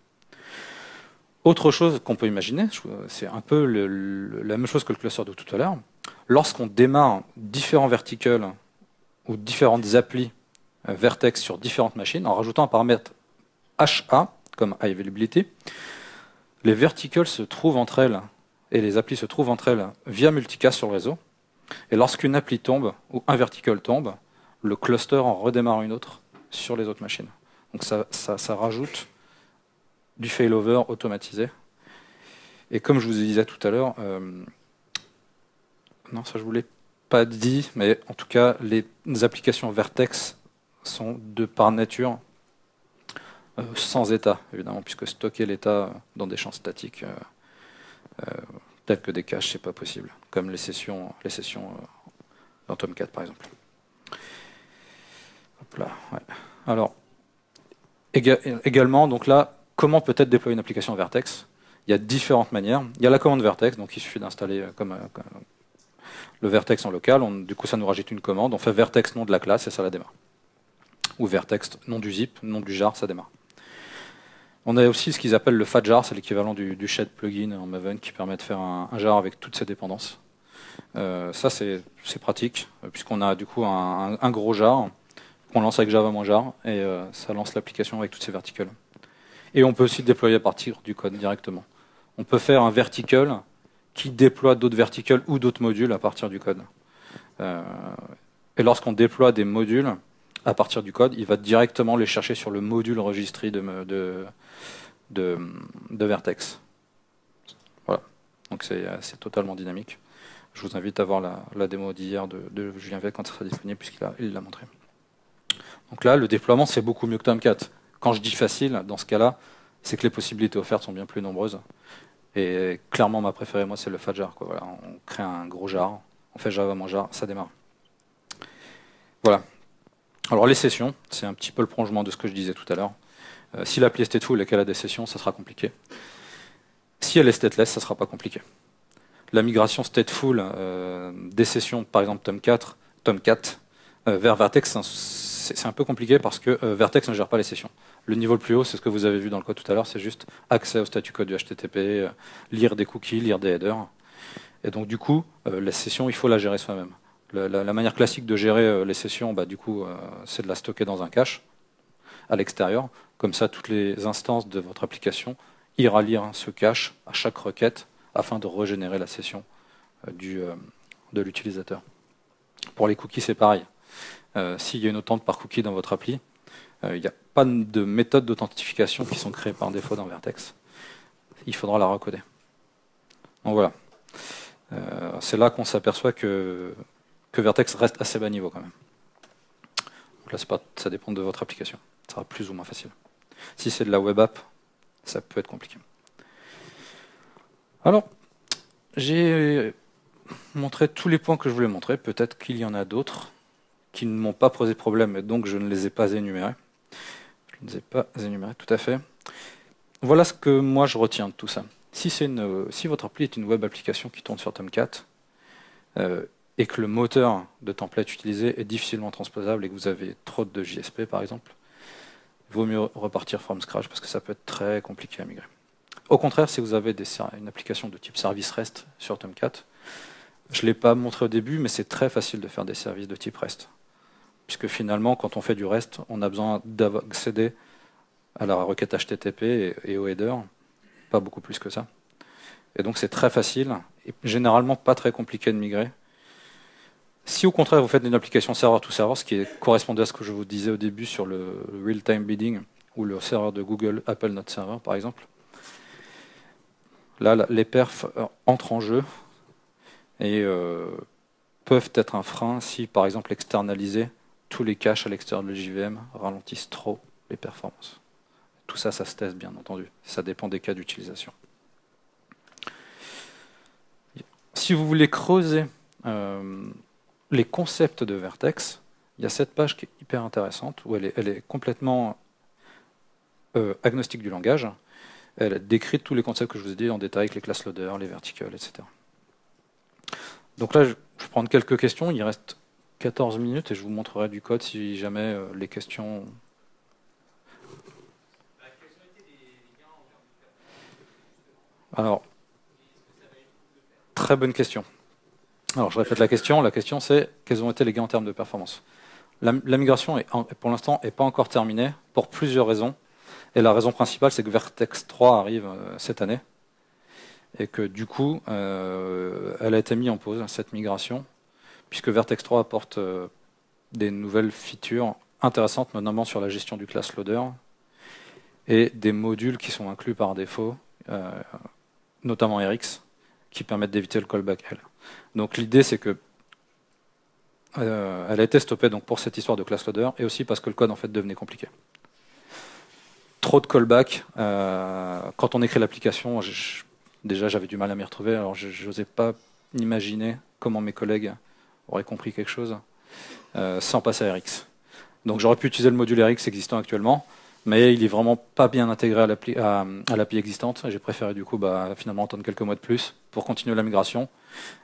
Autre chose qu'on peut imaginer, c'est un peu la même chose que le cluster de tout à l'heure. Lorsqu'on démarre différents verticals ou différentes applis Vertex sur différentes machines, en rajoutant un paramètre HA, comme High Availability, les verticals se trouvent entre elles et les applis se trouvent entre elles via multicast sur le réseau. Et lorsqu'une appli tombe ou un vertical tombe, le cluster en redémarre une autre sur les autres machines. Donc ça rajoute du failover automatisé. Et comme je vous disais tout à l'heure, non, ça je ne vous l'ai pas dit, mais en tout cas, les applications Vertex sont de par nature sans état, évidemment, puisque stocker l'état dans des champs statiques tels que des caches, c'est pas possible, comme les sessions dans Tomcat, par exemple. Hop là, ouais. Alors, également, donc là, comment peut-être déployer une application Vertex? Il y a différentes manières. Il y a la commande Vertex, donc il suffit d'installer comme le Vertex en local. Du coup, ça nous rajoute une commande. On fait Vertex nom de la classe et ça la démarre. Ou Vertex nom du zip, nom du jar, ça démarre. On a aussi ce qu'ils appellent le fat jar, c'est l'équivalent du shed plugin en Maven qui permet de faire un jar avec toutes ses dépendances. Ça, c'est pratique, puisqu'on a du coup un gros jar qu'on lance avec Java-jar et ça lance l'application avec toutes ses verticales. Et on peut aussi déployer à partir du code directement. On peut faire un vertical qui déploie d'autres verticals ou d'autres modules à partir du code. Et lorsqu'on déploie des modules à partir du code, il va directement les chercher sur le module registry de Vertex. Voilà. Donc c'est totalement dynamique. Je vous invite à voir la démo d'hier de Julien Vec quand ça sera disponible, puisqu'il l'a montré. Donc là, le déploiement, c'est beaucoup mieux que Tomcat. Quand je dis facile, dans ce cas-là, c'est que les possibilités offertes sont bien plus nombreuses. Et clairement, ma préférée, moi, c'est le fat jar. Voilà, on crée un gros jar, on fait Java-jar, ça démarre. Voilà. Alors les sessions, c'est un petit peu le prolongement de ce que je disais tout à l'heure. Si l'appli est stateful et qu'elle a des sessions, ça sera compliqué. Si elle est stateless, ça ne sera pas compliqué. la migration stateful des sessions, par exemple Tomcat, vers Vertex, c'est un peu compliqué parce que Vertex ne gère pas les sessions. Le niveau le plus haut, c'est ce que vous avez vu dans le code tout à l'heure, c'est juste accès au statut code du HTTP, lire des cookies, lire des headers. Et donc du coup, la session, il faut la gérer soi-même. La manière classique de gérer les sessions, bah, du coup, c'est de la stocker dans un cache à l'extérieur. Comme ça, toutes les instances de votre application ira lire ce cache à chaque requête afin de régénérer la session de l'utilisateur. Pour les cookies, c'est pareil. S'il y a une authentique par cookie dans votre appli, il n'y a pas de méthode d'authentification qui sont créées par défaut dans Vertex. Il faudra la recoder. Donc voilà. C'est là qu'on s'aperçoit que Vertex reste assez bas niveau quand même. Donc là, ça dépend de votre application. Ça sera plus ou moins facile. Si c'est de la web app, ça peut être compliqué. Alors, j'ai montré tous les points que je voulais montrer. Peut-être qu'il y en a d'autres qui ne m'ont pas posé problème, et donc je ne les ai pas énumérés. Je ne les ai pas énumérés, tout à fait. Voilà ce que moi je retiens de tout ça. Si votre appli est une web application qui tourne sur Tomcat, et que le moteur de template utilisé est difficilement transposable et que vous avez trop de JSP par exemple, il vaut mieux repartir from scratch parce que ça peut être très compliqué à migrer. Au contraire, si vous avez une application de type service REST sur Tomcat, je ne l'ai pas montré au début, mais c'est très facile de faire des services de type REST. Puisque finalement, quand on fait du REST, on a besoin d'accéder à la requête HTTP et au header, pas beaucoup plus que ça. Et donc c'est très facile, et généralement pas très compliqué de migrer. Si au contraire vous faites une application serveur-to-serveur, ce qui correspondait à ce que je vous disais au début sur le real-time bidding, ou le serveur de Google, Apple Not Server par exemple, là les perfs entrent en jeu, et peuvent être un frein si par exemple externaliser tous les caches à l'extérieur de la JVM ralentissent trop les performances. Tout ça, ça se teste bien entendu. Ça dépend des cas d'utilisation. Si vous voulez creuser les concepts de Vertex, il y a cette page qui est hyper intéressante, où elle est complètement agnostique du langage. Elle décrit tous les concepts que je vous ai dit en détail, avec les class loaders, les verticals, etc. Donc là, je vais prendre quelques questions. Il reste 14 minutes et je vous montrerai du code si jamais les questions... Alors, très bonne question. Alors, je répète la question. La question, c'est quels ont été les gains en termes de performance. La migration, pour l'instant, n'est pas encore terminée pour plusieurs raisons. Et la raison principale, c'est que Vertex 3 arrive cette année. Et que du coup, elle a été mise en pause, cette migration, puisque Vertex 3 apporte des nouvelles features intéressantes, notamment sur la gestion du class loader, et des modules qui sont inclus par défaut, notamment RX, qui permettent d'éviter le callback L. Donc l'idée, c'est que elle a été stoppée donc, pour cette histoire de class loader, et aussi parce que le code en fait devenait compliqué. Trop de callback. Quand on écrit l'application, déjà j'avais du mal à m'y retrouver, alors je n'osais pas imaginer comment mes collègues auraient compris quelque chose sans passer à RX. Donc j'aurais pu utiliser le module RX existant actuellement, mais il est vraiment pas bien intégré à l'API existante. J'ai préféré du coup finalement attendre quelques mois de plus pour continuer la migration,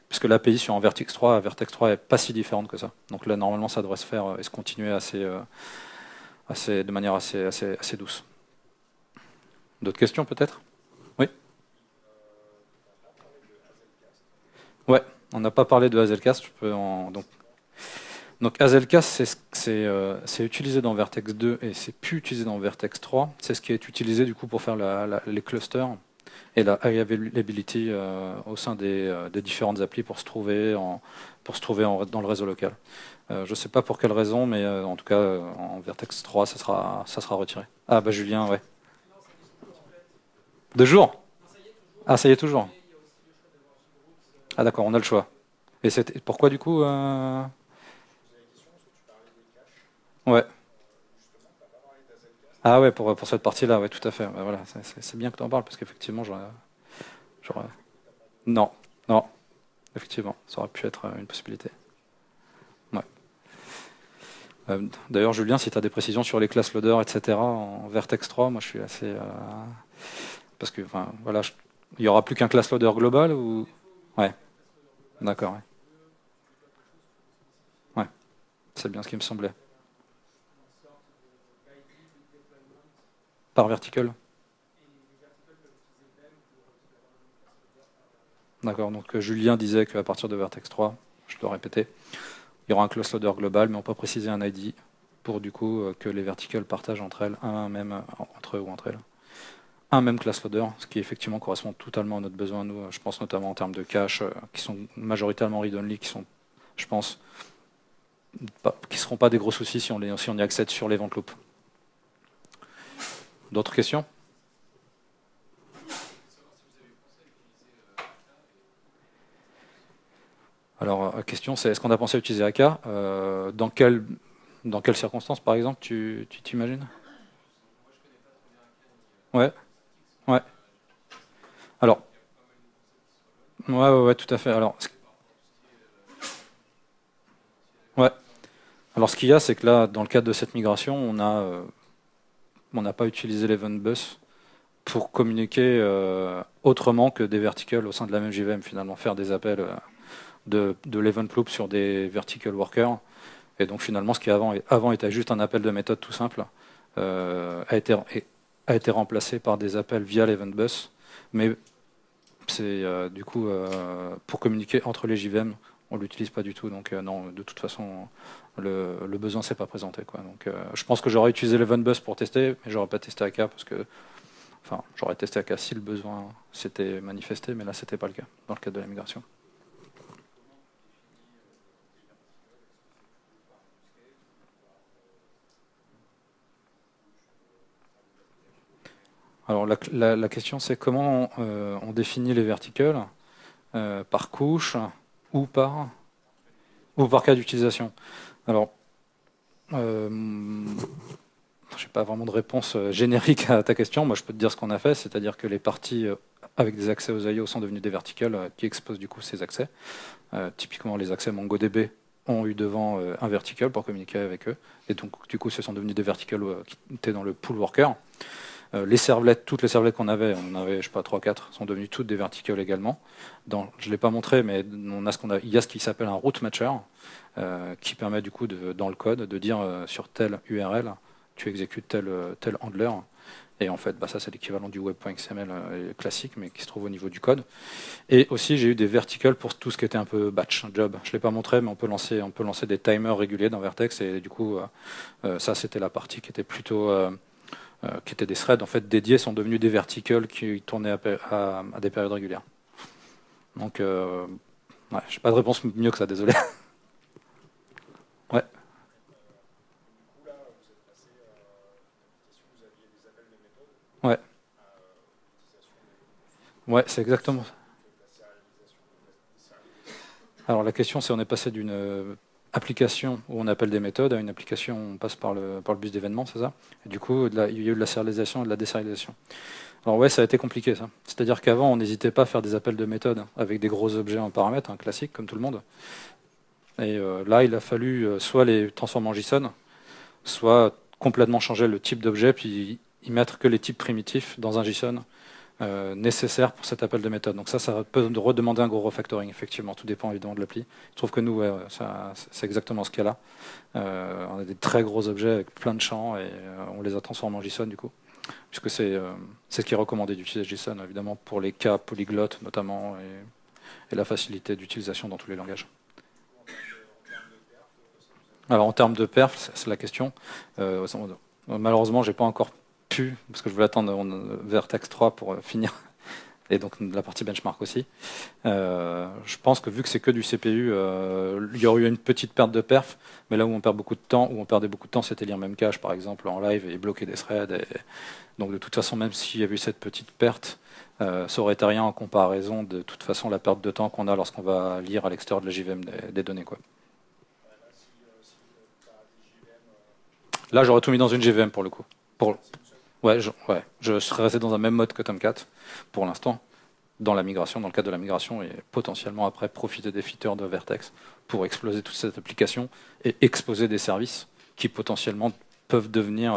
puisque l'API sur un Vertex 3 n'est pas si différente que ça. Donc là normalement ça devrait se faire et se continuer de manière assez douce. D'autres questions peut-être? Oui. Ouais, on n'a pas parlé de Hazelcast. Donc Hazelcast, c'est utilisé dans Vertex 2 et c'est plus utilisé dans Vertex 3. C'est ce qui est utilisé du coup pour faire les clusters et la high availability au sein des différentes applis pour se trouver dans le réseau local. Je ne sais pas pour quelle raison, mais en tout cas en Vertex 3, ça sera retiré. Ah bah Julien, ouais. 2 jours? Ah ça y est toujours. Ah d'accord, on a le choix. Et pourquoi du coup Ouais. Ah ouais, pour cette partie-là, ouais, tout à fait. Ouais, voilà, c'est bien que tu en parles parce qu'effectivement, j'aurais- Non, non, effectivement, ça aurait pu être une possibilité. Ouais. D'ailleurs, Julien, si tu as des précisions sur les classes loaders, etc., en Vertex 3, moi je suis assez. Parce que, enfin, voilà, il n'y aura plus qu'un class loader global ou. Ouais, d'accord. Ouais. Ouais, c'est bien ce qui me semblait. Par vertical. D'accord, donc Julien disait qu'à partir de Vertex 3, je dois répéter, il y aura un class loader global, mais on peut préciser un ID pour du coup que les verticals partagent entre elles un même entre eux ou entre elles un même class loader, ce qui effectivement correspond totalement à notre besoin, nous, je pense notamment en termes de cache, qui sont majoritairement read-only, qui sont, je pense, qui ne seront pas des gros soucis si on y accède sur les ventes loop. D'autres questions? Alors, la question c'est est-ce qu'on a pensé à utiliser AK dans quelles circonstances, par exemple, tu t'imagines? Ouais, ouais. Alors, ouais, ouais, ouais, tout à fait. Alors, ouais. Alors, ce qu'il y a, c'est que là, dans le cadre de cette migration, on n'a pas utilisé l'event bus pour communiquer autrement que des verticals au sein de la même JVM, finalement, faire des appels de l'event loop sur des vertical workers. Et donc, finalement, ce qui avant était juste un appel de méthode tout simple, a été remplacé par des appels via l'event bus. Mais c'est du coup pour communiquer entre les JVM, on l'utilise pas du tout. Donc non, de toute façon, le besoin s'est pas présenté, quoi. Donc je pense que j'aurais utilisé l'event bus pour tester, mais j'aurais pas testé AK parce que, enfin, j'aurais testé AK si le besoin s'était manifesté, mais là c'était pas le cas dans le cadre de la migration. Alors la question c'est comment on définit les verticals par couche ou par ou par cas d'utilisation. Alors euh, je n'ai pas vraiment de réponse générique à ta question. Moi, je peux te dire ce qu'on a fait, c'est-à-dire que les parties avec des accès aux IO sont devenues des verticals qui exposent du coup ces accès. Typiquement, les accès MongoDB ont eu devant un vertical pour communiquer avec eux. Et donc, du coup, ce sont devenus des verticals qui étaient dans le pool worker. Les servlettes, toutes les servlettes qu'on avait, on en avait, je sais pas, 3-4, sont devenues toutes des verticals également. Je ne l'ai pas montré, mais il y a ce qui s'appelle un route matcher, qui permet du coup, dans le code, de dire sur telle URL, tu exécutes tel handler. Et en fait, ça c'est l'équivalent du web.xml classique, mais qui se trouve au niveau du code. Et aussi, j'ai eu des verticals pour tout ce qui était un peu batch job. Je ne l'ai pas montré, mais on peut lancer des timers réguliers dans Vertex. Et du coup, ça c'était la partie qui était plutôt qui étaient des threads en fait dédiés, sont devenus des verticals qui tournaient à des périodes régulières. Donc, ouais, j'ai pas de réponse mieux que ça, désolé. Ouais, ouais, ouais, c'est exactement. Alors la question, c'est on est passé d'une application où on appelle des méthodes à une application où on passe par le bus d'événements, c'est ça? Et du coup, il y a eu de la serialisation et de la déserialisation. Alors ouais, ça a été compliqué ça. C'est-à-dire qu'avant, on n'hésitait pas à faire des appels de méthodes avec des gros objets en paramètres, classiques comme tout le monde. Et là, il a fallu soit les transformer en JSON, soit complètement changer le type d'objet, puis y mettre que les types primitifs dans un JSON nécessaire pour cet appel de méthode. Donc ça peut redemander un gros refactoring, effectivement. Tout dépend évidemment de l'appli. Je trouve que nous, ouais, c'est exactement ce qu'il y a là. On a des très gros objets avec plein de champs et on les a transformés en JSON du coup. Puisque c'est ce qui est recommandé d'utiliser JSON, évidemment, pour les cas polyglottes notamment, et la facilité d'utilisation dans tous les langages. Alors en termes de perf, c'est la question. Malheureusement, j'ai pas encore pu, parce que je voulais attendre Vertex 3 pour finir, et donc la partie benchmark aussi. Je pense que vu que c'est que du CPU, il y aurait eu une petite perte de perf, mais là où on perd beaucoup de temps, où on perdait beaucoup de temps, c'était lire même cache par exemple en live et bloquer des threads. Donc de toute façon, même s'il y avait eu cette petite perte, ça aurait été rien en comparaison de toute façon la perte de temps qu'on a lorsqu'on va lire à l'extérieur de la JVM des données, quoi. Là, j'aurais tout mis dans une JVM pour le coup. Pour, ouais, je serais resté dans un même mode que Tomcat pour l'instant, dans la migration, dans le cadre de la migration, et potentiellement après profiter des features de Vertex pour exploser toute cette application et exposer des services qui potentiellement peuvent devenir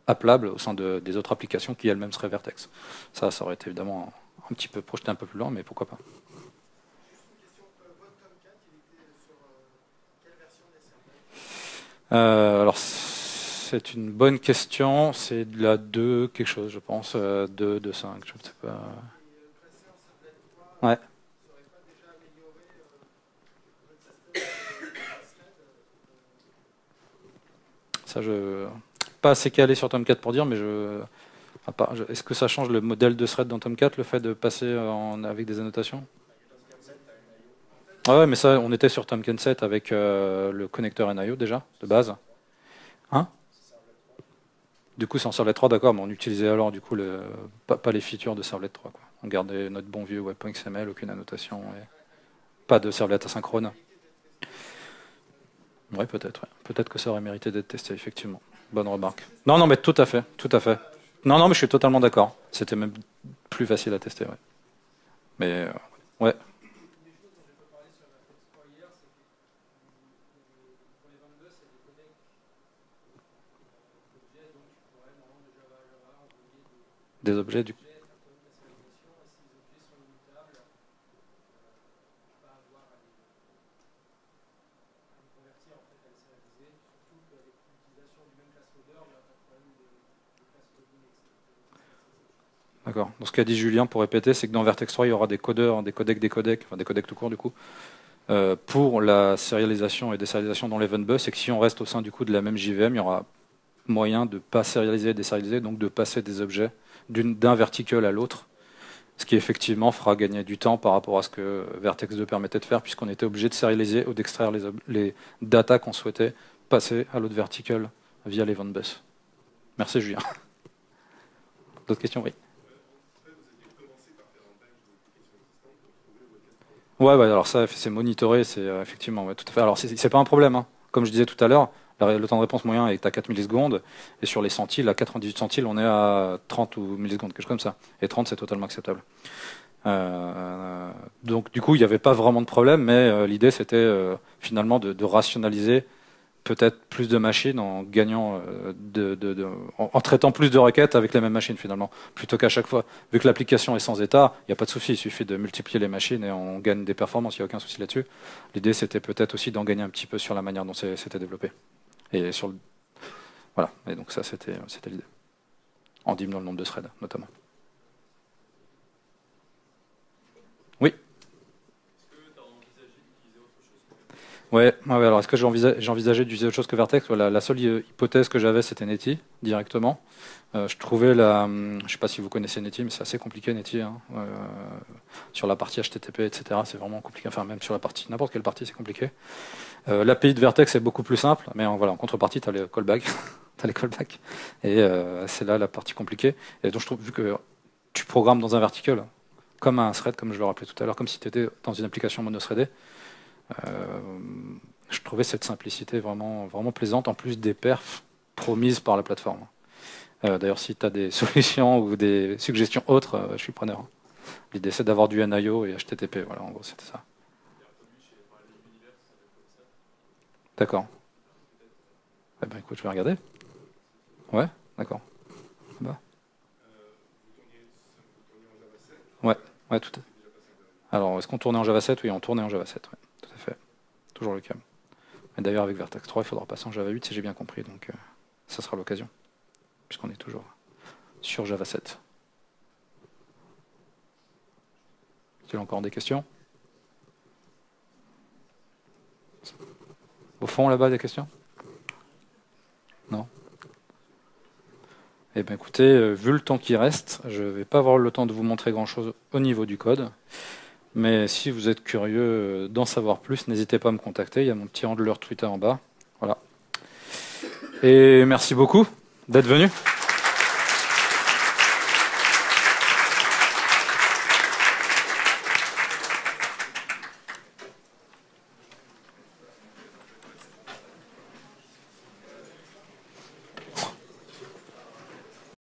appelables au sein des autres applications qui elles-mêmes seraient Vertex. Ça aurait été évidemment un petit peu projeté un peu plus loin, mais pourquoi pas. Alors, c'est une bonne question. C'est de la 2 quelque chose, je pense. 2, 2.5, je ne sais pas. Ouais. Ça, je pas assez calé sur Tomcat pour dire, mais est-ce que ça change le modèle de thread dans Tomcat, le fait de passer avec des annotations? Ah ouais, mais ça, on était sur Tomcat 7 avec le connecteur NIO déjà, de base. Hein? Du coup, c'est en Servlet 3, d'accord, mais on utilisait alors du coup pas les features de Servlet 3, quoi. On gardait notre bon vieux web.xml, aucune annotation, et pas de Servlet asynchrone. Ouais, peut-être. Ouais. Peut-être que ça aurait mérité d'être testé, effectivement. Bonne remarque. Non, non, mais tout à fait, tout à fait. Non, non, mais je suis totalement d'accord. C'était même plus facile à tester, ouais. Mais ouais. Des objets du. D'accord. Donc ce qu'a dit Julien, pour répéter, c'est que dans Vertex 3, il y aura des codeurs, des codecs, enfin des codecs tout court du coup, pour la sérialisation et désérialisation dans l'event bus, et que si on reste au sein du coup de la même JVM, il y aura moyen de ne pas sérialiser et désérialiser, donc de passer des objets d'un vertical à l'autre, ce qui effectivement fera gagner du temps par rapport à ce que Vertex 2 permettait de faire, puisqu'on était obligé de sérialiser ou d'extraire les data qu'on souhaitait passer à l'autre vertical via l'event bus. Merci Julien. D'autres questions? Oui. Ouais, ouais, alors ça, c'est monitoré, c'est effectivement, ouais, tout à fait. Alors, c'est pas un problème, hein. Comme je disais tout à l'heure, le temps de réponse moyen est à 4 millisecondes, et sur les centiles, à 98 centiles, on est à 30 ou millisecondes, quelque chose comme ça. Et 30, c'est totalement acceptable. Donc, du coup, il n'y avait pas vraiment de problème, mais l'idée, c'était finalement de rationaliser peut-être plus de machines en gagnant, en traitant plus de requêtes avec les mêmes machines finalement, plutôt qu'à chaque fois, vu que l'application est sans état, il n'y a pas de souci, il suffit de multiplier les machines et on gagne des performances, il n'y a aucun souci là-dessus. L'idée c'était peut-être aussi d'en gagner un petit peu sur la manière dont c'était développé. Et voilà, et donc ça c'était l'idée, en diminuant le nombre de threads notamment. Oui. Ouais, ouais, alors est-ce que j'envisageais d'utiliser autre chose que Vertex? Voilà, la seule hypothèse que j'avais, c'était Netty, directement. Je trouvais je sais pas si vous connaissez Netty, mais c'est assez compliqué Netty, hein. Sur la partie HTTP, etc., c'est vraiment compliqué. Enfin, même sur la partie, n'importe quelle partie, c'est compliqué. L'API de Vertex est beaucoup plus simple, mais voilà, en contrepartie, tu as les callbacks. T'as les callbacks. Et c'est là la partie compliquée. Et donc je trouve, vu que tu programmes dans un vertical, comme un thread, comme je le rappelais tout à l'heure, comme si tu étais dans une application monothreadée, je trouvais cette simplicité vraiment, vraiment plaisante, en plus des perfs promises par la plateforme. D'ailleurs, si tu as des solutions ou des suggestions autres, je suis preneur, hein. L'idée, c'est d'avoir du NIO et HTTP. Voilà, en gros, c'était ça. D'accord. Eh ben, écoute, je vais regarder. Ouais, d'accord. Bah. Ouais, ouais, tout à fait. Alors, est-ce qu'on tournait en Java 7? Oui, on tournait en Java 7, ouais, tout à fait. Toujours le cas. Et d'ailleurs, avec Vertex 3, il faudra passer en Java 8 si j'ai bien compris, donc ça sera l'occasion, puisqu'on est toujours sur Java 7. Tu as encore des questions? Au fond, là-bas, des questions? Non? Eh bien, écoutez, vu le temps qui reste, je ne vais pas avoir le temps de vous montrer grand-chose au niveau du code. Mais si vous êtes curieux d'en savoir plus, n'hésitez pas à me contacter. Il y a mon petit handler Twitter en bas. Voilà. Et merci beaucoup d'être venu.